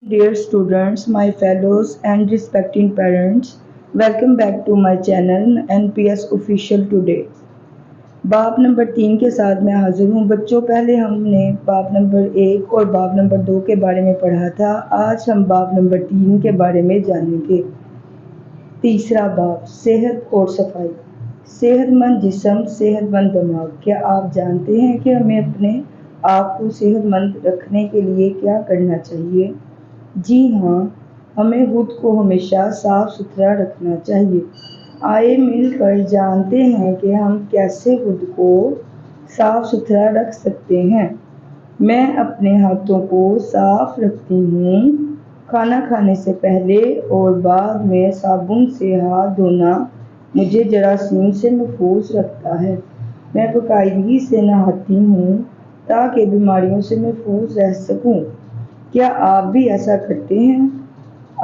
Dear students, my fellows and respecting parents, welcome back to my channel NPS Official today. बाब number 3 के साथ मैं हाजिर हूँ। बच्चों, पहले हमने बाब नंबर 1 और बाब नंबर 2 के बारे में पढ़ा था। आज हम बाब नंबर 3 के बारे में जानेंगे। तीसरा बाब, सेहत और सफाई। सेहतमंद जिस्म, सेहतमंद दिमाग। क्या आप जानते हैं कि हमें अपने आप को सेहतमंद रखने के लिए क्या करना चाहिए? जी हाँ, हमें खुद को हमेशा साफ सुथरा रखना चाहिए। आइए मिलकर जानते हैं कि हम कैसे खुद को साफ सुथरा रख सकते हैं। मैं अपने हाथों को साफ रखती हूँ। खाना खाने से पहले और बाद में साबुन से हाथ धोना मुझे जरासीम से महफूज रखता है। मैं बाकायदगी से नहाती हूँ ताकि बीमारियों से महफूज रह सकूँ। क्या आप भी ऐसा करते हैं?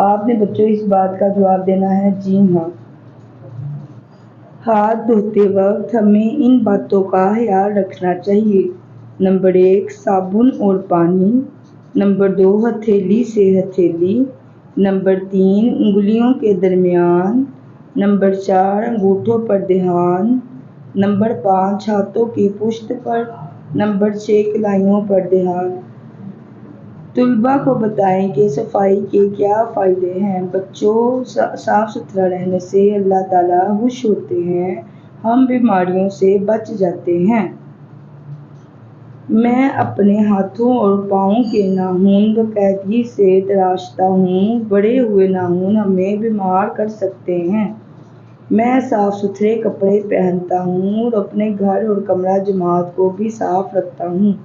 आपने बच्चों इस बात का जवाब देना है जी हाँ। हाथ धोते वक्त हमें इन बातों का ख्याल रखना चाहिए। नंबर 1, साबुन और पानी। नंबर 2, हथेली से हथेली। नंबर 3, उंगलियों के दरमियान। नंबर 4, अंगूठों पर ध्यान। नंबर 5, हाथों की पुष्ट पर। नंबर 6, कलाइयों पर ध्यान। तुलबा को बताएं कि सफाई के क्या फ़ायदे हैं। बच्चों, साफ़ सुथरा रहने से अल्लाह ताला खुश होते हैं, हम बीमारियों से बच जाते हैं। मैं अपने हाथों और पाँव के नाखून बाकायदगी से तराशता हूँ। बड़े हुए नाखून हमें बीमार कर सकते हैं। मैं साफ़ सुथरे कपड़े पहनता हूँ और अपने घर और कमरा जमात को भी साफ़ रखता हूँ।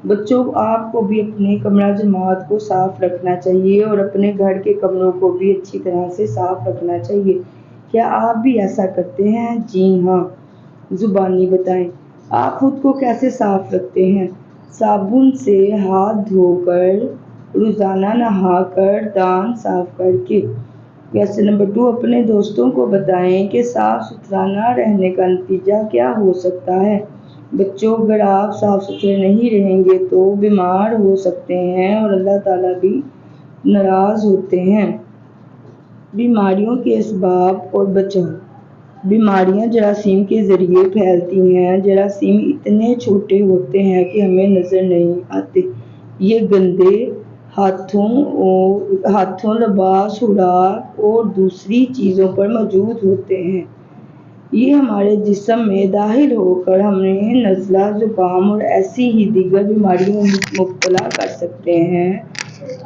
बच्चों, आपको भी अपने कमरा जमात को साफ़ रखना चाहिए और अपने घर के कमरों को भी अच्छी तरह से साफ़ रखना चाहिए। क्या आप भी ऐसा करते हैं? जी हाँ। ज़ुबानी बताएं, आप खुद को कैसे साफ़ रखते हैं? साबुन से हाथ धोकर, रोज़ाना नहाकर, दांत साफ़ करके। क्वेश्चन नंबर 2, अपने दोस्तों को बताएं कि साफ़ सुथरा ना रहने का नतीजा क्या हो सकता है। बच्चों, अगर आप साफ़ सुथरे नहीं रहेंगे तो बीमार हो सकते हैं और अल्लाह ताला भी नाराज़ होते हैं। बीमारियों के असबाब और बचाव। बीमारियां जरासीम के ज़रिए फैलती हैं। जरासीम इतने छोटे होते हैं कि हमें नज़र नहीं आते। ये गंदे हाथों, लिबास, खुराक और दूसरी चीज़ों पर मौजूद होते हैं। ये हमारे जिस्म में दाखिल होकर हमें नज़ला, ज़ुकाम और ऐसी ही दीगर बीमारियों में मुब्तला कर सकते हैं।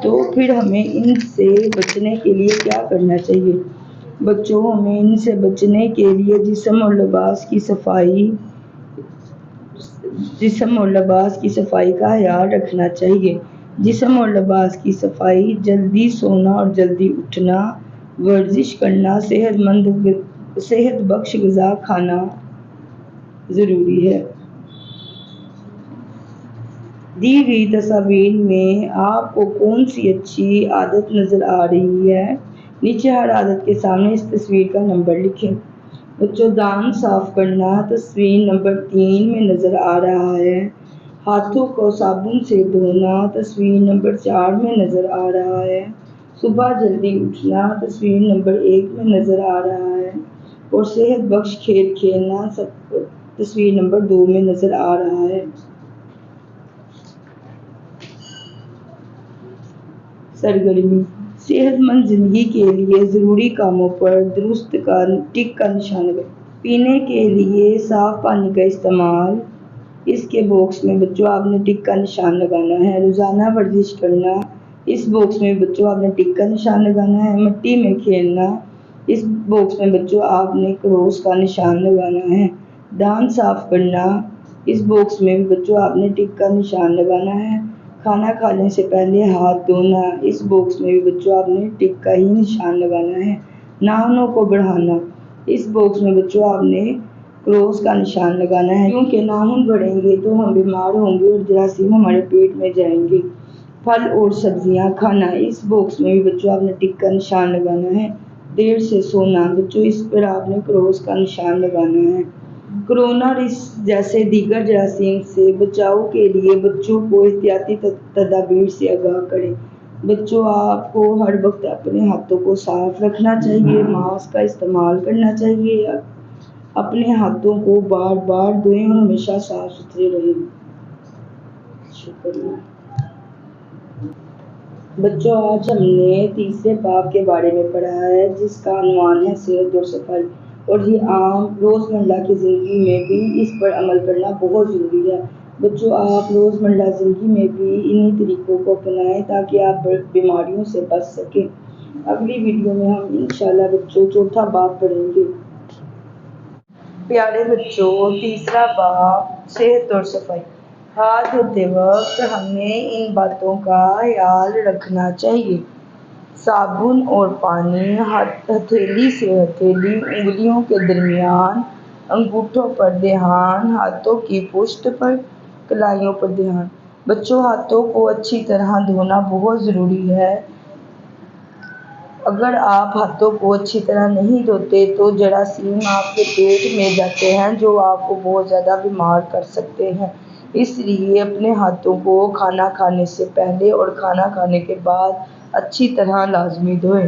तो फिर हमें इनसे बचने के लिए क्या करना चाहिए? बच्चों, हमें इनसे बचने के लिए जिस्म और लिबास की सफाई का ख्याल रखना चाहिए। जिस्म और लिबास की सफाई, जल्दी सोना और जल्दी उठना, वर्जिश करना, सेहत बख्श ग़िज़ा खाना ज़रूरी है। दी गई तस्वीर में आपको कौन सी अच्छी आदत नज़र आ रही है? नीचे हर आदत के सामने इस तस्वीर का नंबर लिखें। बच्चों, दांत साफ करना तस्वीर नंबर 3 में नज़र आ रहा है। हाथों को साबुन से धोना तस्वीर नंबर 4 में नज़र आ रहा है। सुबह जल्दी उठना तस्वीर नंबर 1 में नज़र आ रहा है और सेहत बख्श खेल खेलना तस्वीर नंबर 2 में नज़र आ रहा है। सरगर्मी। सेहतमंद ज़िंदगी के लिए ज़रूरी कामों पर दुरुस्त टिक का निशान लगाएं। पीने के लिए साफ़ पानी का इस्तेमाल। इसके बॉक्स में बच्चों आपने टिक का निशान लगाना है। रोज़ाना वर्जिश करना। इस बॉक्स में बच्चों आपने टिक का निशान लगाना है। मिट्टी में खेलना। इस बॉक्स में बच्चों आपने क्रॉस का निशान लगाना है। दांत साफ़ करना। इस बॉक्स में भी बच्चों आपने टिक का निशान लगाना है। खाना खाने से पहले हाथ धोना। इस बॉक्स में भी बच्चों आपने टिक का ही निशान लगाना है। नाखूनों को बढ़ाना। इस बॉक्स में बच्चों आपने क्रॉस का निशान लगाना है, क्योंकि नाखून बढ़ेंगे तो हम बीमार होंगे और जरासीम हमारे पेट में जाएंगे। फल और सब्जियां खाना। इस बॉक्स में भी बच्चों आपने टिक का निशान लगाना है। देर से सोना। बच्चों, इस पर आपने क्रॉस का निशान लगाना है। कोरोना जैसे दीगर जरासीम से बचाव के लिए बच्चों को एहतियाती तदाबीर से आगाह करें। بچوں آپ کو ہر وقت اپنے ہاتھوں کو صاف رکھنا چاہیے، ماسک کا استعمال کرنا چاہیے، اپنے ہاتھوں کو بار بار دھوئیں اور ہمیشہ صاف ستھرے رہیں۔ شکریہ۔ بچوں آج ہم نے تیسرے باب کے بارے میں پڑھا ہے جس کا عنوان ہے صحت اور صفائی، اور یہ عام روزمرہ کی زندگی میں بھی اس پر عمل کرنا بہت ضروری ہے۔ بچوں آپ روزمرہ زندگی میں بھی انہی طریقوں کو اپنائیں تاکہ آپ بیماریوں سے بچ سکیں۔ اگلی ویڈیو میں ہم انشاءاللہ بچوں چوتھا باب پڑھیں گے۔ پیارے بچوں، تیسرا باب صحت اور صفائی۔ ہاتھ دھوتے وقت ہمیں ان باتوں کا خیال رکھنا چاہیے: صابن اور پانی، ہتھیلی سے ہتھیلی، انگلیوں کے درمیان، انگوٹھوں پر دھیان، ہاتھوں کی پشت پر، کلائیوں پر دھیان۔ بچوں ہاتھوں کو اچھی طرح دھونا بہت ضروری ہے۔ اگر آپ ہاتھوں کو اچھی طرح نہیں دھوتے تو جراثیم آپ کے پیٹ میں جاتے ہیں جو آپ کو بہت زیادہ بیمار کر سکتے ہیں۔ اس لیے اپنے ہاتھوں کو کھانا کھانے سے پہلے اور کھانا کھانے کے بعد اچھی طرح لازمی دھوئیں۔